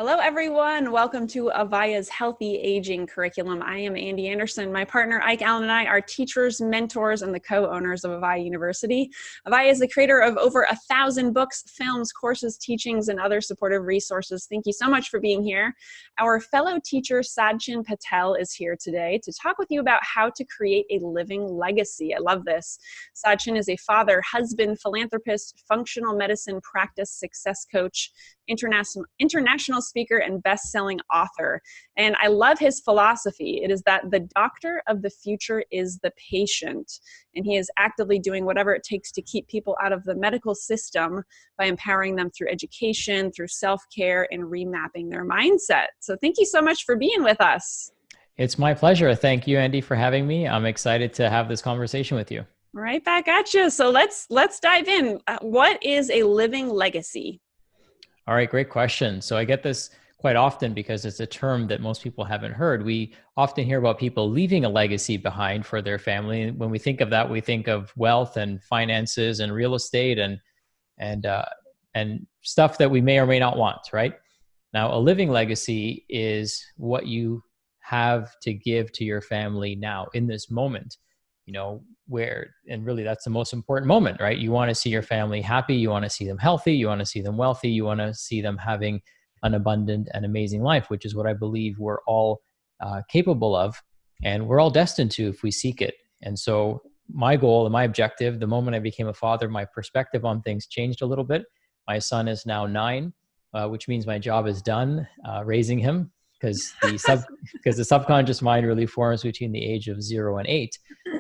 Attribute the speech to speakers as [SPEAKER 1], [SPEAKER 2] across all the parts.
[SPEAKER 1] Hello, everyone. Welcome to Avaya's Healthy Aging Curriculum. I am Andy Anderson. My partner, Ike Allen, and I are teachers, mentors, and the co-owners of Avaya University. Avaya is the creator of over 1,000 books, films, courses, teachings, and other supportive resources. Thank you so much for being here. Our fellow teacher, Sachin Patel, is here today to talk with you about how to create a living legacy. I love this. Sachin is a father, husband, philanthropist, functional medicine practice success coach, international speaker, and best-selling author. And I love his philosophy. It is that the doctor of the future is the patient. And he is actively doing whatever it takes to keep people out of the medical system by empowering them through education, through self-care, and remapping their mindset. So thank you so much for being with us.
[SPEAKER 2] It's my pleasure. Thank you, Andy, for having me. I'm excited to have this conversation with you.
[SPEAKER 1] Right back at you. So let's dive in. What is a living legacy?
[SPEAKER 2] All right, great question. So I get this quite often because it's a term that most people haven't heard. We often hear about people leaving a legacy behind for their family. And when we think of that, we think of wealth and finances and real estate and stuff that we may or may not want, right? Now, a living legacy is what you have to give to your family now in this moment, and really that's the most important moment, right? You want to see your family happy. You want to see them healthy. You want to see them wealthy. You want to see them having an abundant and amazing life, which is what I believe we're all capable of, and we're all destined to if we seek it. And so my goal and my objective, the moment I became a father, my perspective on things changed a little bit. My son is now 9, which means my job is done raising him, because the subconscious mind really forms between the age of 0 and 8.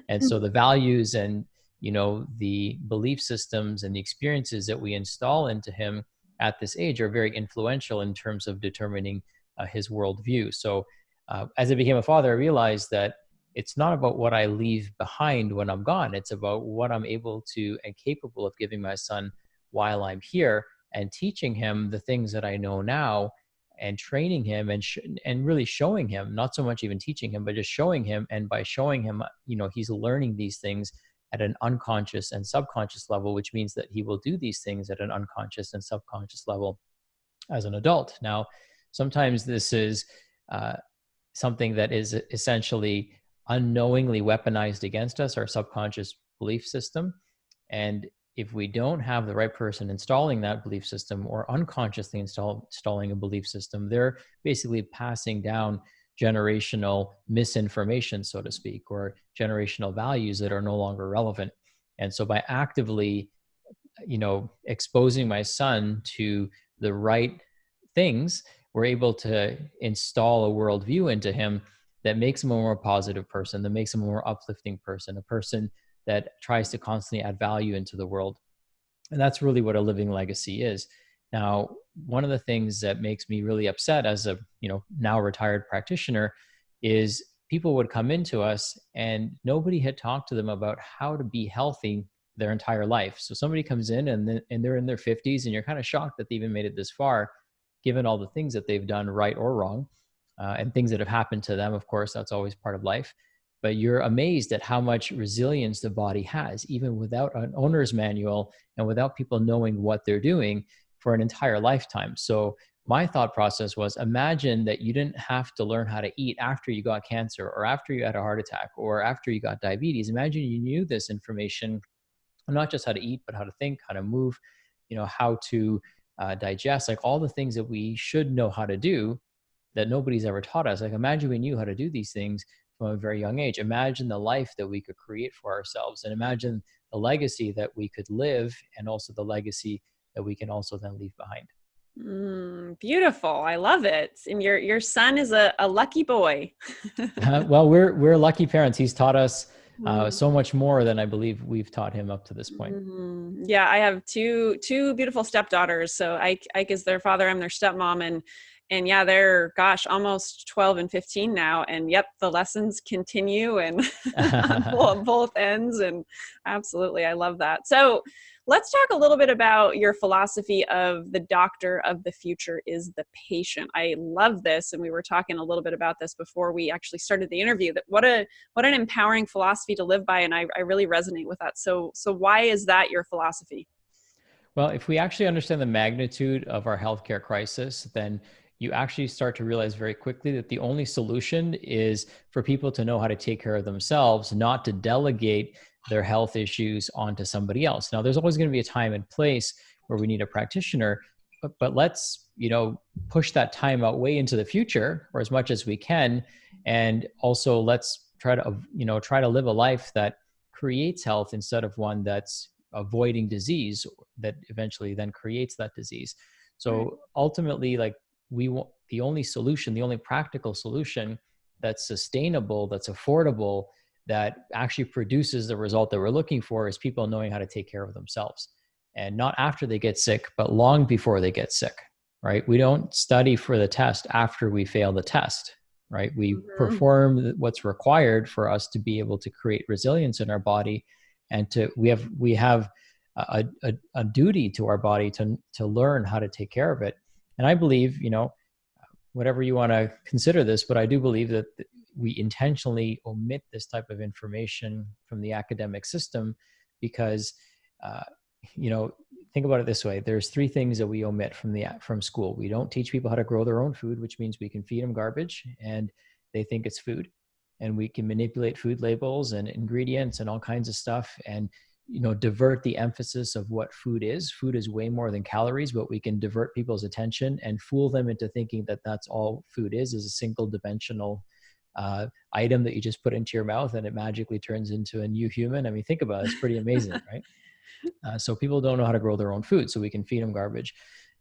[SPEAKER 2] And so the values and, the belief systems and the experiences that we install into him at this age are very influential in terms of determining his worldview. So as I became a father, I realized that it's not about what I leave behind when I'm gone. It's about what I'm able to and capable of giving my son while I'm here, and teaching him the things that I know now, and training him and really showing him, not so much even teaching him, but just showing him. And by showing him, he's learning these things at an unconscious and subconscious level, which means that he will do these things at an unconscious and subconscious level as an adult. Now, sometimes this is something that is essentially unknowingly weaponized against us, our subconscious belief system. And if we don't have the right person installing that belief system, or unconsciously installing a belief system, they're basically passing down generational misinformation, so to speak, or generational values that are no longer relevant. And so by actively, exposing my son to the right things, we're able to install a worldview into him that makes him a more positive person, that makes him a more uplifting person, a person that tries to constantly add value into the world. And that's really what a living legacy is. Now, one of the things that makes me really upset as a, now retired practitioner is people would come into us and nobody had talked to them about how to be healthy their entire life. So somebody comes in and they're in their 50s, and you're kind of shocked that they even made it this far, given all the things that they've done right or wrong, and things that have happened to them. Of course, that's always part of life. But you're amazed at how much resilience the body has, even without an owner's manual and without people knowing what they're doing for an entire lifetime. So my thought process was, imagine that you didn't have to learn how to eat after you got cancer, or after you had a heart attack, or after you got diabetes. Imagine you knew this information, not just how to eat, but how to think, how to move, how to digest, like all the things that we should know how to do that nobody's ever taught us. Like, imagine we knew how to do these things from a very young age. Imagine the life that we could create for ourselves, and imagine the legacy that we could live, and also the legacy that we can also then leave behind.
[SPEAKER 1] Beautiful. I love it. And your son is a lucky boy.
[SPEAKER 2] Well, we're lucky parents. He's taught us so much more than I believe we've taught him up to this point.
[SPEAKER 1] Yeah, I have two beautiful stepdaughters. So Ike is their father. I'm their stepmom, and yeah, they're, almost 12 and 15 now. And yep, the lessons continue and on both ends. And absolutely, I love that. So let's talk a little bit about your philosophy of the doctor of the future is the patient. I love this. And we were talking a little bit about this before we actually started the interview, that what an empowering philosophy to live by. And I really resonate with that. So why is that your philosophy?
[SPEAKER 2] Well, if we actually understand the magnitude of our healthcare crisis, then you actually start to realize very quickly that the only solution is for people to know how to take care of themselves, not to delegate their health issues onto somebody else. Now, there's always going to be a time and place where we need a practitioner, but let's, push that time out way into the future, or as much as we can. And also let's try to live a life that creates health instead of one that's avoiding disease that eventually then creates that disease. So ultimately, like, we want the only solution, the only practical solution that's sustainable, that's affordable, that actually produces the result that we're looking for is people knowing how to take care of themselves. And not after they get sick, but long before they get sick, right? We don't study for the test after we fail the test, right? We perform what's required for us to be able to create resilience in our body. And we have a duty to our body to learn how to take care of it. And I believe, whatever you want to consider this, but I do believe that we intentionally omit this type of information from the academic system because, think about it this way. There's three things that we omit from school. We don't teach people how to grow their own food, which means we can feed them garbage and they think it's food. And we can manipulate food labels and ingredients and all kinds of stuff and, divert the emphasis of what food is. Food is way more than calories, but we can divert people's attention and fool them into thinking that that's all food is a single dimensional item that you just put into your mouth and it magically turns into a new human. I mean, think about it. It's pretty amazing, right? So people don't know how to grow their own food, so we can feed them garbage.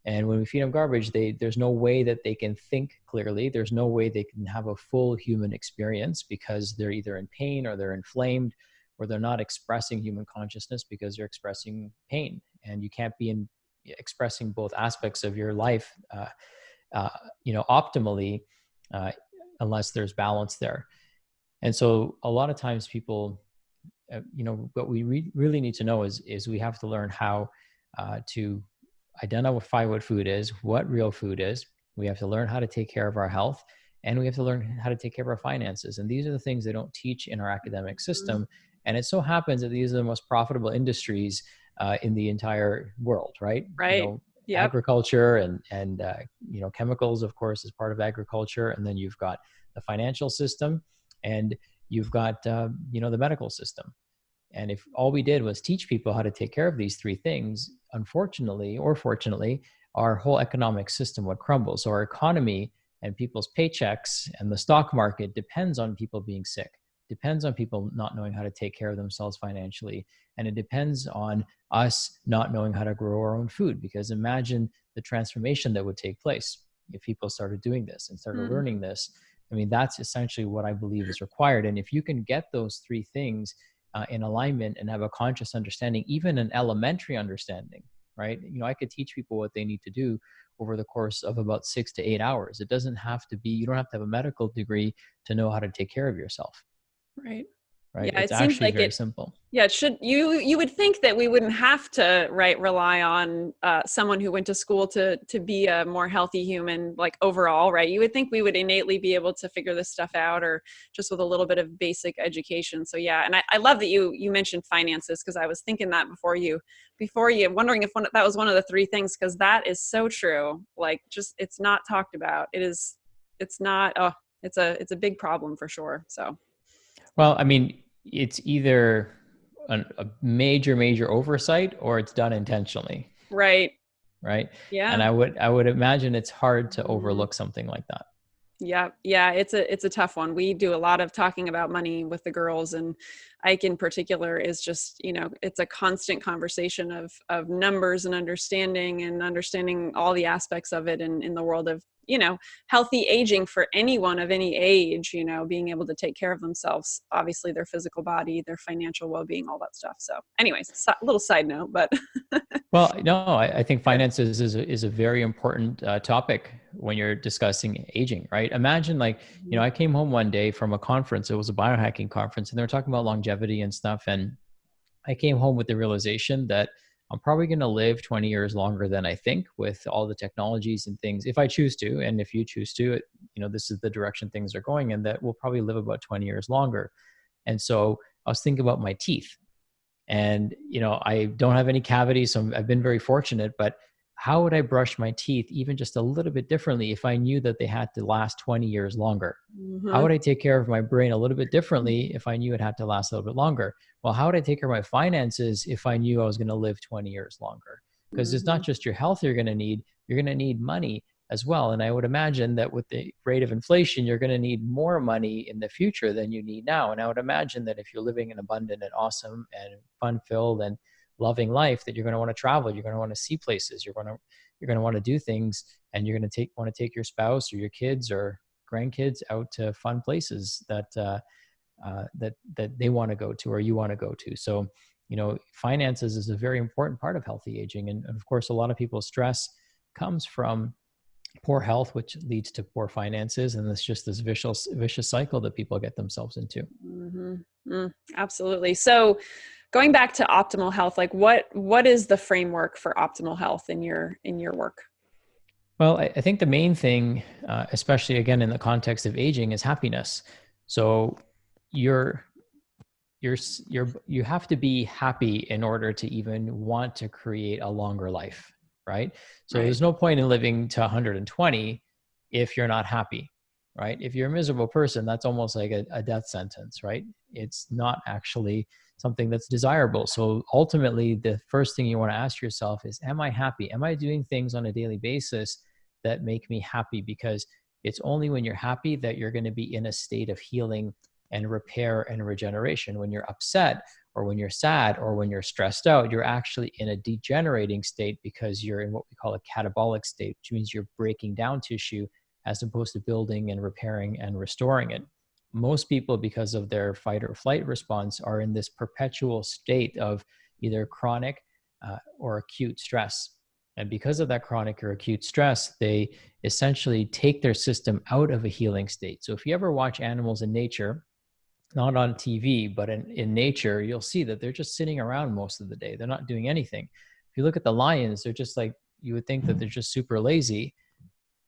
[SPEAKER 2] And when we feed them garbage, there's no way that they can think clearly. There's no way they can have a full human experience because they're either in pain or they're inflamed or they're not expressing human consciousness because they're expressing pain. And you can't be expressing both aspects of your life, optimally, unless there's balance there. And so a lot of times people, what we really need to know is we have to learn how to identify what food is, what real food is. We have to learn how to take care of our health, and we have to learn how to take care of our finances. And these are the things they don't teach in our academic system. And it so happens that these are the most profitable industries in the entire world, right?
[SPEAKER 1] Right.
[SPEAKER 2] Agriculture and chemicals, of course, is part of agriculture. And then you've got the financial system and you've got, the medical system. And if all we did was teach people how to take care of these three things, unfortunately or fortunately, our whole economic system would crumble. So our economy and people's paychecks and the stock market depends on people being sick, depends on people not knowing how to take care of themselves financially. And it depends on us not knowing how to grow our own food, because imagine the transformation that would take place if people started doing this and started learning this. I mean, that's essentially what I believe is required. And if you can get those three things in alignment and have a conscious understanding, even an elementary understanding, right? I could teach people what they need to do over the course of about 6 to 8 hours. It doesn't have to be, you don't have to have a medical degree to know how to take care of yourself.
[SPEAKER 1] Right.
[SPEAKER 2] Right.
[SPEAKER 1] Yeah,
[SPEAKER 2] it's
[SPEAKER 1] it seems
[SPEAKER 2] actually
[SPEAKER 1] like
[SPEAKER 2] very simple.
[SPEAKER 1] Yeah, it should. You would think that we wouldn't have to rely on someone who went to school to be a more healthy human, like overall, right? You would think we would innately be able to figure this stuff out, or just with a little bit of basic education. So yeah, and I love that you mentioned finances, because I was thinking that before you, wondering if that was one of the three things, because that is so true. Like, just it's not talked about. It's not. Oh, it's a big problem for sure. So.
[SPEAKER 2] Well, I mean, it's either a major oversight or it's done intentionally.
[SPEAKER 1] Right.
[SPEAKER 2] Right.
[SPEAKER 1] Yeah.
[SPEAKER 2] And I would imagine it's hard to overlook something like that.
[SPEAKER 1] Yeah. It's a tough one. We do a lot of talking about money with the girls, and Ike in particular is just, it's a constant conversation of numbers and understanding all the aspects of it in the world of, healthy aging for anyone of any age, being able to take care of themselves, obviously their physical body, their financial well-being, all that stuff. So anyways, a little side note, but.
[SPEAKER 2] Well, no, I think finances is a very important topic when you're discussing aging, right? Imagine I came home one day from a conference. It was a biohacking conference, and they were talking about longevity and stuff. And I came home with the realization that I'm probably going to live 20 years longer than I think, with all the technologies and things, if I choose to. And if you choose to, this is the direction things are going, and that we'll probably live about 20 years longer. And so I was thinking about my teeth. And, I don't have any cavities, so I've been very fortunate, but how would I brush my teeth even just a little bit differently if I knew that they had to last 20 years longer? How
[SPEAKER 1] Mm-hmm.
[SPEAKER 2] would I take care of my brain a little bit differently if I knew it had to last a little bit longer? Well, how would I take care of my finances if I knew I was going to live 20 years longer? Because it's
[SPEAKER 1] Mm-hmm.
[SPEAKER 2] not just your health you're going to need money as well. And I would imagine that with the rate of inflation, you're going to need more money in the future than you need now. And I would imagine that if you're living an abundant and awesome and fun-filled and loving life, that you're going to want to travel, you're going to want to see places, you're going to want to do things, and you're going to want to take your spouse or your kids or grandkids out to fun places that they want to go to or you want to go to. So, finances is a very important part of healthy aging, and of course, a lot of people's stress comes from poor health, which leads to poor finances, and it's just this vicious cycle that people get themselves into.
[SPEAKER 1] Mm-hmm. Absolutely. So, going back to optimal health, like what is the framework for optimal health in your work?
[SPEAKER 2] Well, I think the main thing, especially again in the context of aging, is happiness. So you're you have to be happy in order to even want to create a longer life, right? So
[SPEAKER 1] Right.
[SPEAKER 2] there's no point in living to 120 if you're not happy, right? If you're a miserable person, that's almost like a death sentence, right? It's not actually something that's desirable. So ultimately, the first thing you want to ask yourself is, am I happy? Am I doing things on a daily basis that make me happy? Because it's only when you're happy that you're going to be in a state of healing and repair and regeneration. When you're upset or when you're sad or when you're stressed out, you're actually in a degenerating state because you're in what we call a catabolic state, which means you're breaking down tissue as opposed to building and repairing and restoring it. Most people, because of their fight or flight response, are in this perpetual state of either chronic or acute stress. And because of that chronic or acute stress, they essentially take their system out of a healing state. So if you ever watch animals in nature, not on TV, but in nature, you'll see that they're just sitting around most of the day. They're not doing anything. If you look at the lions, they're just like, you would think that they're just super lazy,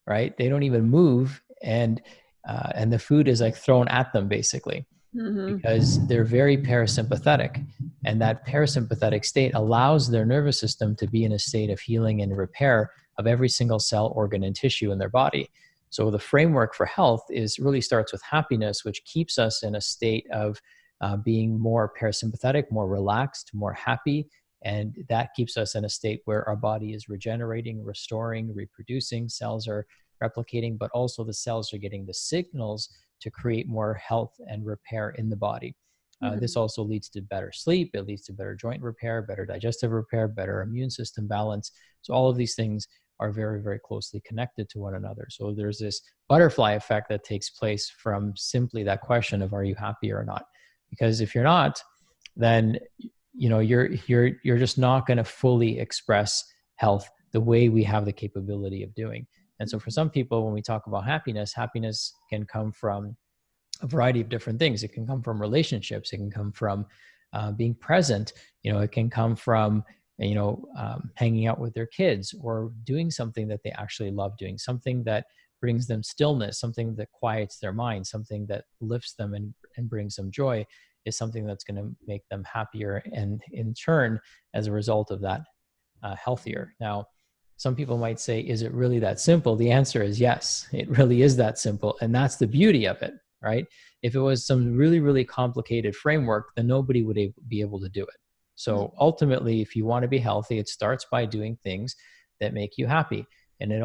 [SPEAKER 2] right? They don't even move, and the food is like thrown at them basically
[SPEAKER 1] Mm-hmm.
[SPEAKER 2] because they're very parasympathetic, and that parasympathetic state allows their nervous system to be in a state of healing and repair of every single cell, organ, and tissue in their body. So the framework for health is really starts with happiness, which keeps us in a state of being more parasympathetic, more relaxed, more happy. And that keeps us in a state where our body is regenerating, restoring, reproducing, cells are replicating, but also the cells are getting the signals to create more health and repair in the body. This also leads to better sleep. It leads to better joint repair, better digestive repair, better immune system balance. So all of these things are very, very closely connected to one another. So there's this butterfly effect that takes place from simply that question of, are you happy or not? Because if you're not, then you're just not going to fully express health the way we have the capability of doing. And so for some people, when we talk about happiness, happiness can come from a variety of different things. It can come from relationships. It can come from being present. It can come from hanging out with their kids or doing something that they actually love doing, something that brings them stillness, something that quiets their mind, something that lifts them and brings them joy is something that's going to make them happier and in turn, as a result of that, healthier. Now, some people might say, is it really that simple? The answer is yes, it really is that simple. And that's the beauty of it, right? If it was some really, really complicated framework, then nobody would be able to do it. So ultimately, if you want to be healthy, it starts by doing things that make you happy. And that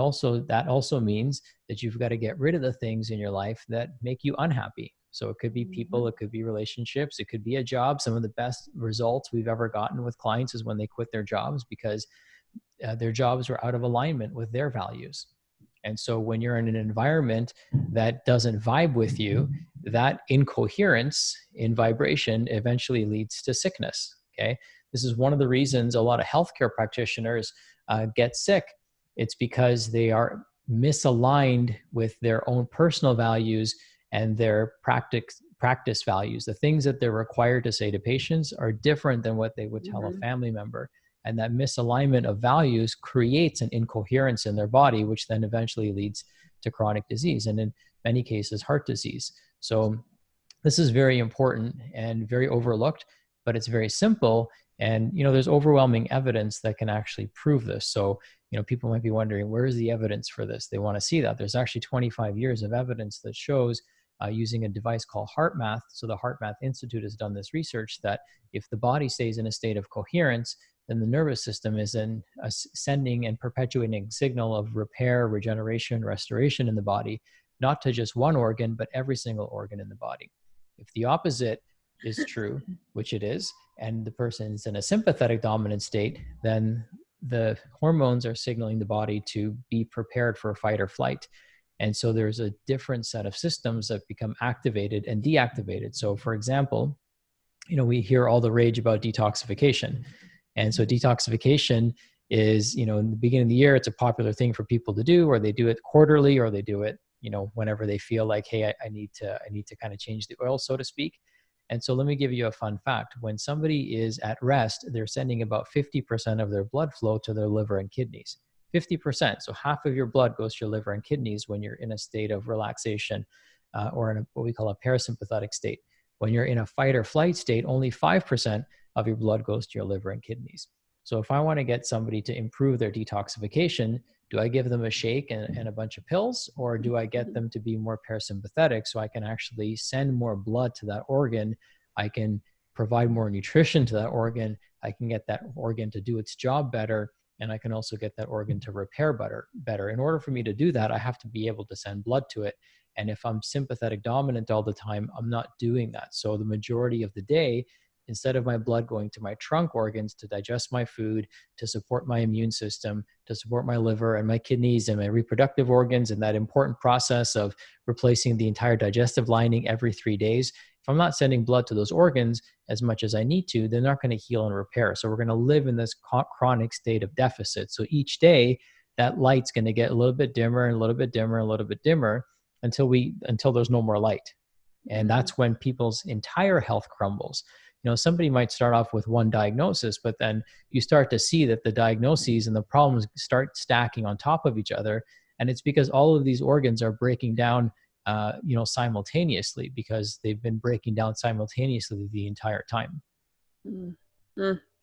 [SPEAKER 2] also means that you've got to get rid of the things in your life that make you unhappy. So it could be people, it could be relationships, it could be a job. Some of the best results we've ever gotten with clients is when they quit their jobs because their jobs were out of alignment with their values. And so when you're in an environment that doesn't vibe with you, that incoherence in vibration eventually leads to sickness. Okay. This is one of the reasons a lot of healthcare practitioners get sick. It's because they are misaligned with their own personal values and their practice values. The things that they're required to say to patients are different than what they would tell a family member. And that misalignment of values creates an incoherence in their body, which then eventually leads to chronic disease and in many cases, heart disease. So this is very important and very overlooked, but it's very simple. And, there's overwhelming evidence that can actually prove this. So, people might be wondering, where is the evidence for this? They want to see that. There's actually 25 years of evidence that shows using a device called HeartMath. So the HeartMath Institute has done this research that if the body stays in a state of coherence, then the nervous system is sending and perpetuating signal of repair, regeneration, restoration in the body, not to just one organ, but every single organ in the body. If the opposite is true, which it is, and the person's in a sympathetic dominant state, then the hormones are signaling the body to be prepared for fight or flight. And so there's a different set of systems that become activated and deactivated. So for example, we hear all the rage about detoxification. And so detoxification is, in the beginning of the year, it's a popular thing for people to do, or they do it quarterly, or they do it, whenever they feel like, hey, I need to kind of change the oil, so to speak. And so let me give you a fun fact. When somebody is at rest, they're sending about 50% of their blood flow to their liver and kidneys. 50%. So half of your blood goes to your liver and kidneys when you're in a state of relaxation or in what we call a parasympathetic state. When you're in a fight or flight state, only 5% of your blood goes to your liver and kidneys. So if I want to get somebody to improve their detoxification, do I give them a shake and a bunch of pills, or do I get them to be more parasympathetic so I can actually send more blood to that organ? I can provide more nutrition to that organ. I can get that organ to do its job better, and I can also get that organ to repair better. In order for me to do that, I have to be able to send blood to it. And if I'm sympathetic dominant all the time, I'm not doing that. So the majority of the day, instead of my blood going to my trunk organs to digest my food, to support my immune system, to support my liver and my kidneys and my reproductive organs, and that important process of replacing the entire digestive lining every 3 days, if I'm not sending blood to those organs as much as I need to, they're not going to heal and repair. So we're going to live in this chronic state of deficit. So each day, that light's going to get a little bit dimmer and a little bit dimmer and a little bit dimmer until there's no more light. And that's when people's entire health crumbles. Somebody might start off with one diagnosis, but then you start to see that the diagnoses and the problems start stacking on top of each other. And it's because all of these organs are breaking down, simultaneously, because they've been breaking down simultaneously the entire time.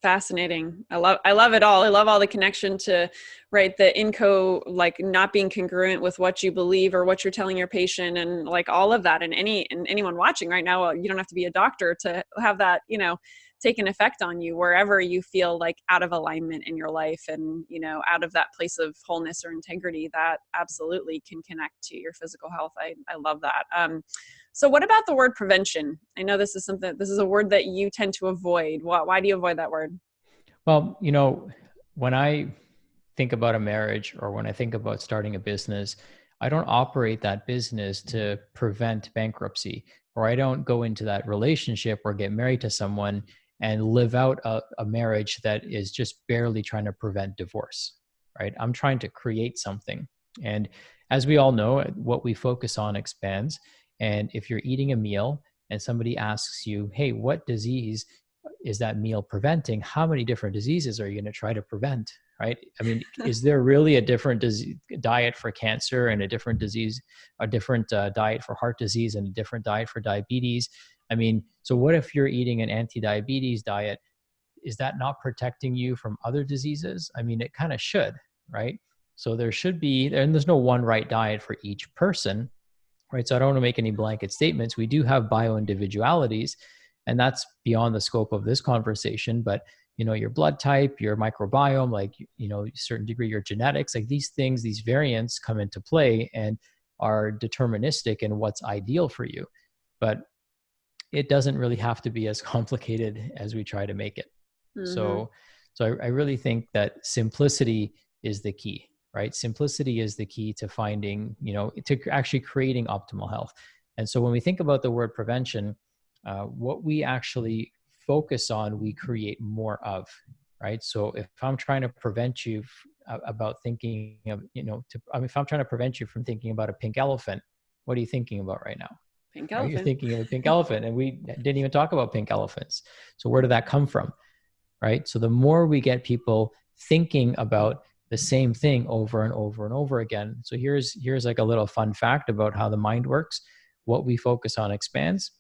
[SPEAKER 1] Fascinating. I love it all. I love all the connection to, right, the INCO, like not being congruent with what you believe or what you're telling your patient, and like all of that. And anyone watching right now, you don't have to be a doctor to have that, take an effect on you wherever you feel like out of alignment in your life, and, out of that place of wholeness or integrity that absolutely can connect to your physical health. I love that. So what about the word prevention? I know this is a word that you tend to avoid. Why do you avoid that word?
[SPEAKER 2] Well, when I think about a marriage, or when I think about starting a business, I don't operate that business to prevent bankruptcy, or I don't go into that relationship or get married to someone and live out a marriage that is just barely trying to prevent divorce, right? I'm trying to create something. And as we all know, what we focus on expands. And if you're eating a meal and somebody asks you, hey, what disease is that meal preventing? How many different diseases are you going to try to prevent, right? I mean, is there really a different diet for cancer, and a different diet for heart disease, and a different diet for diabetes? I mean, so what if you're eating an anti-diabetes diet? Is that not protecting you from other diseases? I mean, it kind of should, right? So there should be, and there's no one right diet for each person, right? So I don't want to make any blanket statements. We do have bio-individualities, and that's beyond the scope of this conversation. But, your blood type, your microbiome, like, a certain degree, your genetics, like these things, these variants come into play and are deterministic in what's ideal for you. But it doesn't really have to be as complicated as we try to make it. So I really think that simplicity is the key, right? Simplicity is the key to finding, to actually creating optimal health. And so when we think about the word prevention, what we actually focus on, we create more of, right? So if I'm trying to prevent you about thinking of, if I'm trying to prevent you from thinking about a pink elephant, what are you thinking about right now?
[SPEAKER 1] Pink elephant.
[SPEAKER 2] You're thinking of a pink elephant, and we didn't even talk about pink elephants. So where did that come from, right? So the more we get people thinking about the same thing over and over and over again. So here's like a little fun fact about how the mind works. What we focus on expands.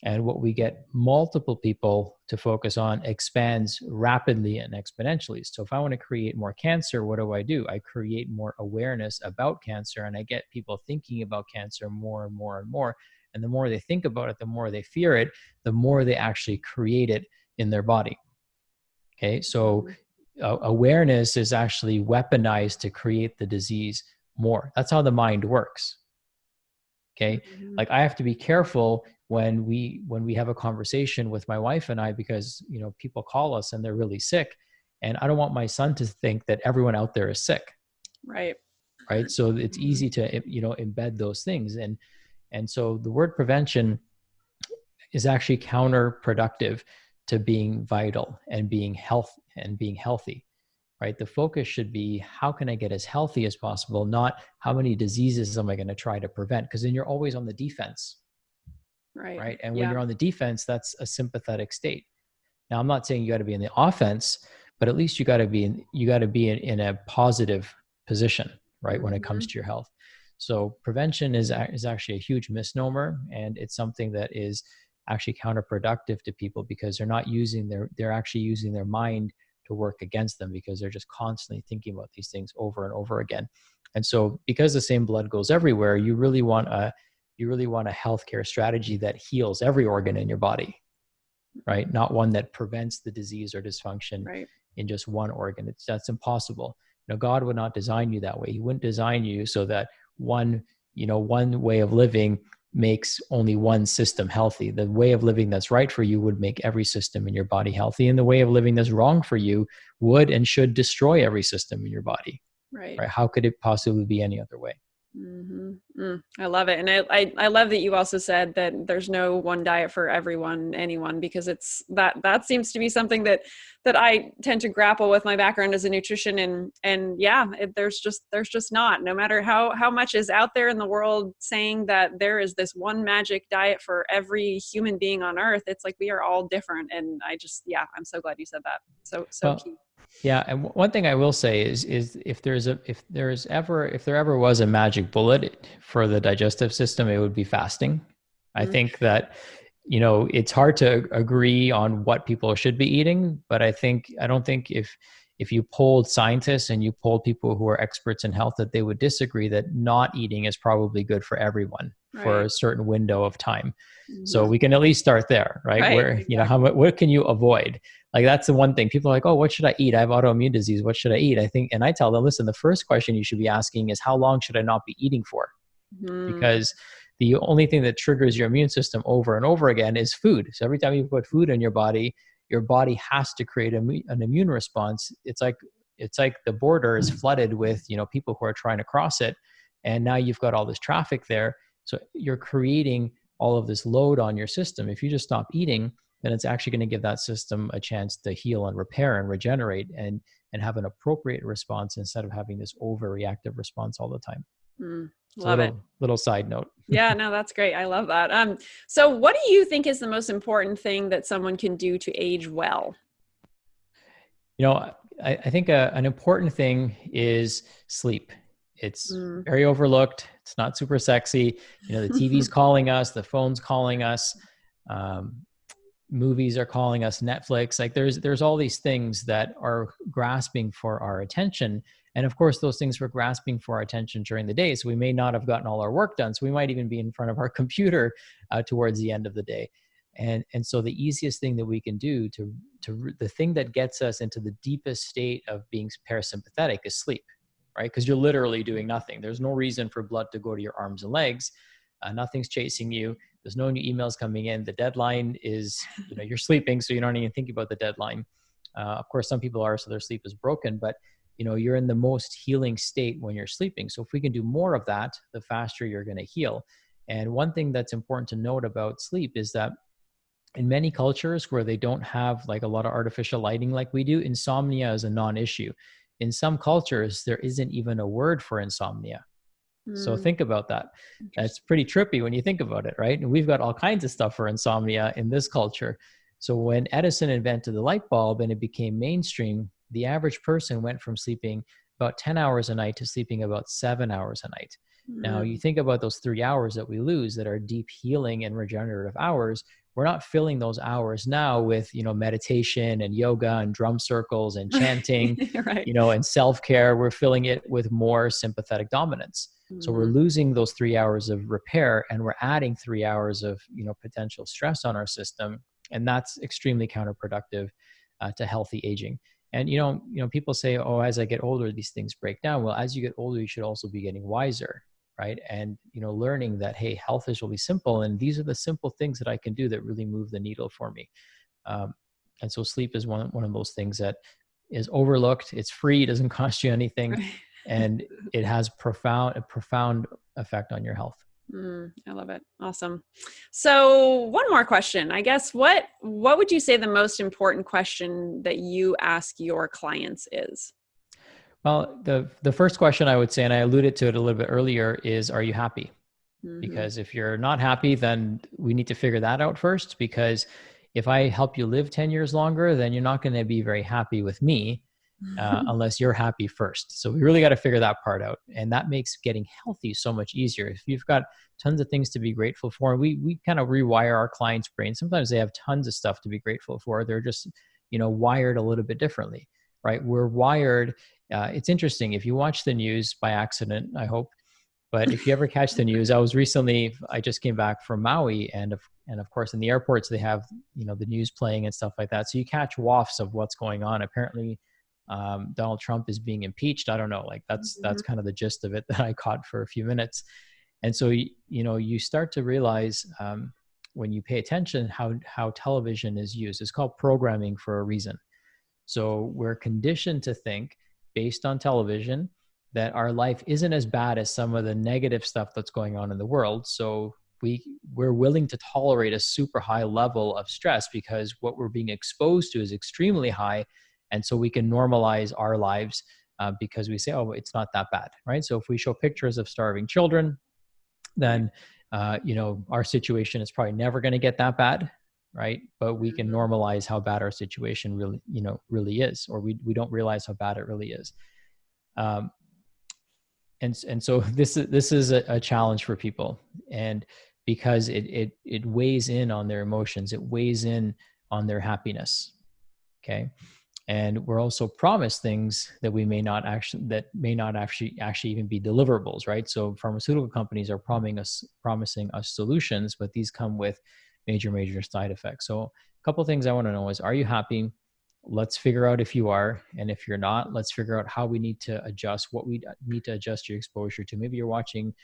[SPEAKER 2] And what we get multiple people to focus on expands rapidly and exponentially. So if I want to create more cancer, what do? I create more awareness about cancer, and I get people thinking about cancer more and more and more. And the more they think about it, the more they fear it, the more they actually create it in their body. Okay, so awareness is actually weaponized to create the disease more. That's how the mind works. Okay, like I have to be careful when we have a conversation with my wife and I, because people call us and they're really sick, and I don't want my son to think that everyone out there is sick.
[SPEAKER 1] Right.
[SPEAKER 2] So it's easy to embed those things, and so the word prevention is actually counterproductive to being vital and being healthy. Right? The focus should be, how can I get as healthy as possible, not how many diseases am I going to try to prevent, because then you're always on the defense. Right. And when you're on the defense, that's a sympathetic state. Now, I'm not saying you got to be in the offense, but at least you got to be in a positive position, right? When it comes to your health. So prevention is actually a huge misnomer, and it's something that is actually counterproductive to people, because they're actually using their mind to work against them, because they're just constantly thinking about these things over and over again. And so because the same blood goes everywhere, you really want a healthcare strategy that heals every organ in your body, right? Not one that prevents the disease or dysfunction in just one organ. That's impossible. God would not design you that way. He wouldn't design you so that one way of living makes only one system healthy. The way of living that's right for you would make every system in your body healthy, and the way of living that's wrong for you would and should destroy every system in your body. Right? How could it possibly be any other way?
[SPEAKER 1] I love it. And I love that you also said that there's no one diet for anyone, because it's that seems to be something that I tend to grapple with, my background as a nutrition, and there's just not, no matter how much is out there in the world saying that there is this one magic diet for every human being on earth. It's like, we are all different. And I'm so glad you said that. So key.
[SPEAKER 2] Yeah, and one thing I will say is if there ever was a magic bullet for the digestive system, it would be fasting. I think that it's hard to agree on what people should be eating, but I don't think if you polled scientists and you polled people who are experts in health, that they would disagree that not eating is probably good for everyone for a certain window of time. So we can at least start there, right? Where exactly. What can you avoid? Like, that's the one thing. People are like, oh, what should I eat? I have autoimmune disease. What should I eat? And I tell them, listen, the first question you should be asking is, how long should I not be eating for? Because the only thing that triggers your immune system over and over again is food. So every time you put food in your body has to create an immune response. It's like the border is flooded with, people who are trying to cross it. And now you've got all this traffic there. So you're creating all of this load on your system. If you just stop eating, then it's actually going to give that system a chance to heal and repair and regenerate and have an appropriate response, instead of having this overreactive response all the time.
[SPEAKER 1] Love it.
[SPEAKER 2] Little side note.
[SPEAKER 1] Yeah, no, that's great. I love that. So what do you think is the most important thing that someone can do to age well?
[SPEAKER 2] I think an important thing is sleep. It's very overlooked. It's not super sexy. The TV's calling us, the phone's calling us, movies are calling us, Netflix. Like, there's all these things that are grasping for our attention. And of course, those things were grasping for our attention during the day. So we may not have gotten all our work done. So we might even be in front of our computer towards the end of the day. And so the easiest thing that we can do the thing that gets us into the deepest state of being parasympathetic is sleep, right? Because you're literally doing nothing. There's no reason for blood to go to your arms and legs. Nothing's chasing you. There's no new emails coming in. The deadline is, you're sleeping, so you don't even think about the deadline. Of course, some people are, so their sleep is broken, but you're in the most healing state when you're sleeping. So if we can do more of that, the faster you're going to heal. And one thing that's important to note about sleep is that in many cultures where they don't have like a lot of artificial lighting like we do, insomnia is a non-issue. In some cultures, there isn't even a word for insomnia. So think about that. That's pretty trippy when you think about it, right? And we've got all kinds of stuff for insomnia in this culture. So when Edison invented the light bulb and it became mainstream, the average person went from sleeping about 10 hours a night to sleeping about 7 hours a night. Now, you think about those 3 hours that we lose that are deep healing and regenerative hours. we're not filling those hours now with, meditation and yoga and drum circles and chanting,
[SPEAKER 1] Right.
[SPEAKER 2] and self-care. We're filling it with more sympathetic dominance. So we're losing those 3 hours of repair, and we're adding 3 hours of, potential stress on our system. And that's extremely counterproductive to healthy aging. And, people say, oh, as I get older, these things break down. Well, as you get older, you should also be getting wiser, right? And, learning that, hey, health is really simple. And these are the simple things that I can do that really move the needle for me. And so sleep is one of those things that is overlooked. It's free. It doesn't cost you anything.
[SPEAKER 1] Right.
[SPEAKER 2] And it has a profound effect on your health.
[SPEAKER 1] I love it. Awesome. So one more question, I guess, what would you say the most important question that you ask your clients is?
[SPEAKER 2] Well, the first question I would say, and I alluded to it a little bit earlier, is, are you happy? Because if you're not happy, then we need to figure that out first. Because if I help you live 10 years longer, then you're not going to be very happy with me unless you're happy first. So we really got to figure that part out. And that makes getting healthy so much easier. If you've got tons of things to be grateful for, we kind of rewire our clients' brain. Sometimes they have tons of stuff to be grateful for. They're just, wired a little bit differently, right? We're wired. It's interesting. If you watch the news by accident, I hope, but if you ever catch the news, I just came back from Maui, and of course in the airports they have, the news playing and stuff like that. So you catch wafts of what's going on. Apparently, Donald Trump is being impeached. I don't know, like that's kind of the gist of it that I caught for a few minutes. And so, you start to realize when you pay attention how television is used. It's called programming for a reason. So we're conditioned to think, based on television, that our life isn't as bad as some of the negative stuff that's going on in the world. So we're willing to tolerate a super high level of stress because what we're being exposed to is extremely high. And so we can normalize our lives because we say, oh, it's not that bad, right? So if we show pictures of starving children, then, our situation is probably never going to get that bad, right? But we can normalize how bad our situation really is, or we don't realize how bad it really is. And so this is a challenge for people, and because it weighs in on their emotions, it weighs in on their happiness. Okay. And we're also promised things that may not actually even be deliverables, right? So pharmaceutical companies are promising us solutions, but these come with major side effects. So a couple of things I want to know is, are you happy? Let's figure out if you are. And if you're not, let's figure out how we need to adjust, what we need to adjust your exposure to. Maybe you're watching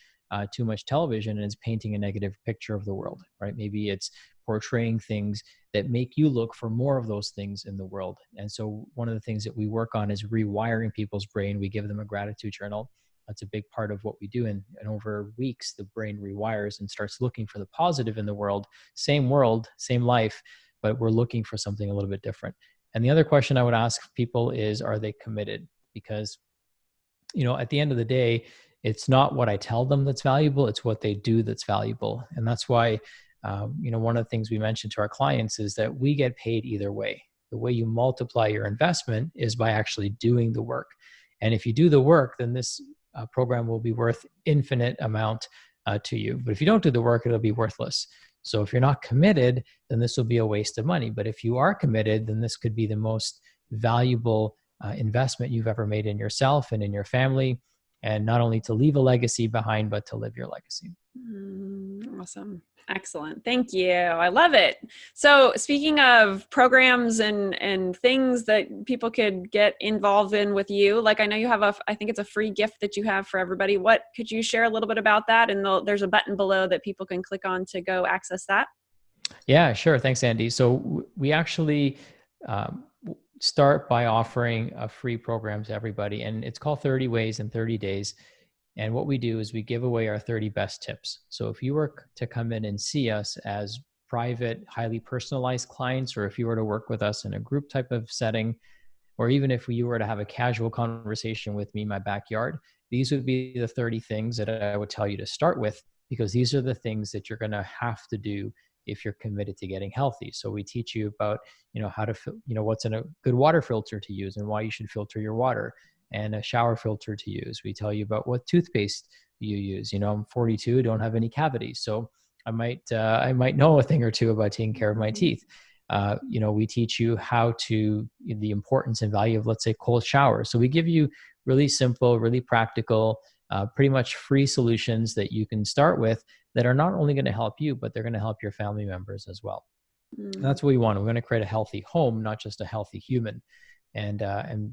[SPEAKER 2] too much television and it's painting a negative picture of the world, right? Maybe it's portraying things that make you look for more of those things in the world. And so one of the things that we work on is rewiring people's brain. We give them a gratitude journal. That's a big part of what we do. And over weeks, the brain rewires and starts looking for the positive in the world, same life, but we're looking for something a little bit different. And the other question I would ask people is, are they committed? Because, at the end of the day, it's not what I tell them that's valuable, it's what they do that's valuable. And that's why, one of the things we mentioned to our clients is that we get paid either way. The way you multiply your investment is by actually doing the work. And if you do the work, then this program will be worth infinite amount to you. But if you don't do the work, it'll be worthless. So if you're not committed, then this will be a waste of money. But if you are committed, then this could be the most valuable investment you've ever made in yourself and in your family. And not only to leave a legacy behind, but to live your legacy.
[SPEAKER 1] Awesome. Excellent. Thank you. I love it. So speaking of programs and things that people could get involved in with you, like I know you have I think it's a free gift that you have for everybody. What could you share a little bit about that? And there's a button below that people can click on to go access that.
[SPEAKER 2] Yeah, sure. Thanks, Andy. So we actually start by offering a free program to everybody, and it's called 30 Ways in 30 Days. And what we do is we give away our 30 best tips. So if you were to come in and see us as private, highly personalized clients, or if you were to work with us in a group type of setting, or even if you were to have a casual conversation with me in my backyard, these would be the 30 things that I would tell you to start with, because these are the things that you're going to have to do if you're committed to getting healthy. So we teach you about, how to, what's in a good water filter to use and why you should filter your water, and a shower filter to use. We tell you about what toothpaste you use. I'm 42, don't have any cavities. So I might know a thing or two about taking care of my
[SPEAKER 1] Mhm.
[SPEAKER 2] teeth. We teach you the importance and value of, let's say, cold showers. So we give you really simple, really practical, pretty much free solutions that you can start with that are not only going to help you, but they're going to help your family members as well. And
[SPEAKER 1] Mm.
[SPEAKER 2] that's what we want. We're going to create a healthy home, not just a healthy human. And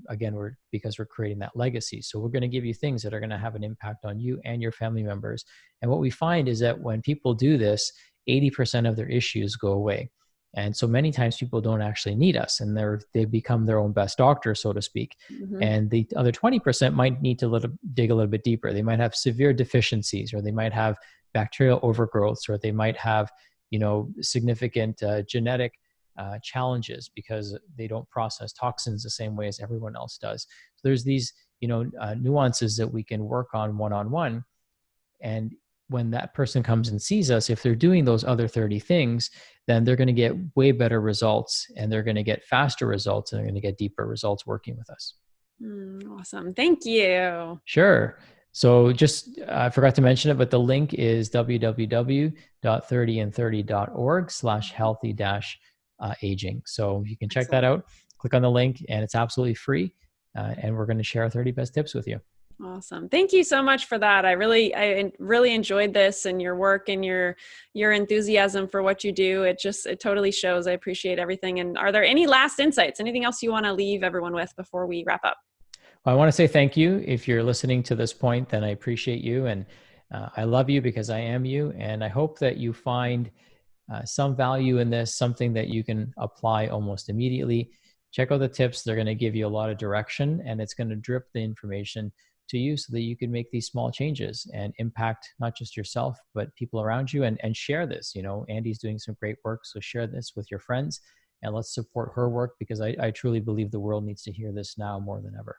[SPEAKER 2] again, because we're creating that legacy. So we're going to give you things that are going to have an impact on you and your family members. And what we find is that when people do this, 80% of their issues go away. And so many times people don't actually need us, and they become their own best doctor, so to speak.
[SPEAKER 1] Mhm.
[SPEAKER 2] And the other 20% might need to dig a little bit deeper. They might have severe deficiencies, or they might have bacterial overgrowths, or they might have significant genetic challenges because they don't process toxins the same way as everyone else does. So there's these nuances that we can work on one-on-one. And when that person comes and sees us, if they're doing those other 30 things, then they're going to get way better results, and they're going to get faster results, and they're going to get deeper results working with us.
[SPEAKER 1] Awesome. Thank you.
[SPEAKER 2] Sure. So just, I forgot to mention it, but the link is www.30and30.org/healthy-aging. So you can check that
[SPEAKER 1] Excellent.
[SPEAKER 2] out, click on the link, and it's absolutely free. And we're going to share our 30 best tips with you.
[SPEAKER 1] Awesome. Thank you so much for that. I really enjoyed this and your work and your enthusiasm for what you do. It totally shows. I appreciate everything. And are there any last insights? Anything else you want to leave everyone with before we wrap up?
[SPEAKER 2] Well, I want to say thank you. If you're listening to this point, then I appreciate you, and I love you because I am you. And I hope that you find some value in this, something that you can apply almost immediately. Check out the tips. They're going to give you a lot of direction, and it's going to drip the information to you so that you can make these small changes and impact not just yourself, but people around you, and share this. Andy's doing some great work, so share this with your friends, and let's support her work, because I truly believe the world needs to hear this now more than ever.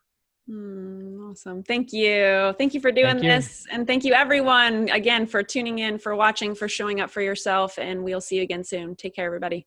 [SPEAKER 1] Awesome. Thank you. Thank you for doing
[SPEAKER 2] Thank you.
[SPEAKER 1] this. And thank you everyone again for tuning in, for watching, for showing up for yourself. And we'll see you again soon. Take care, everybody.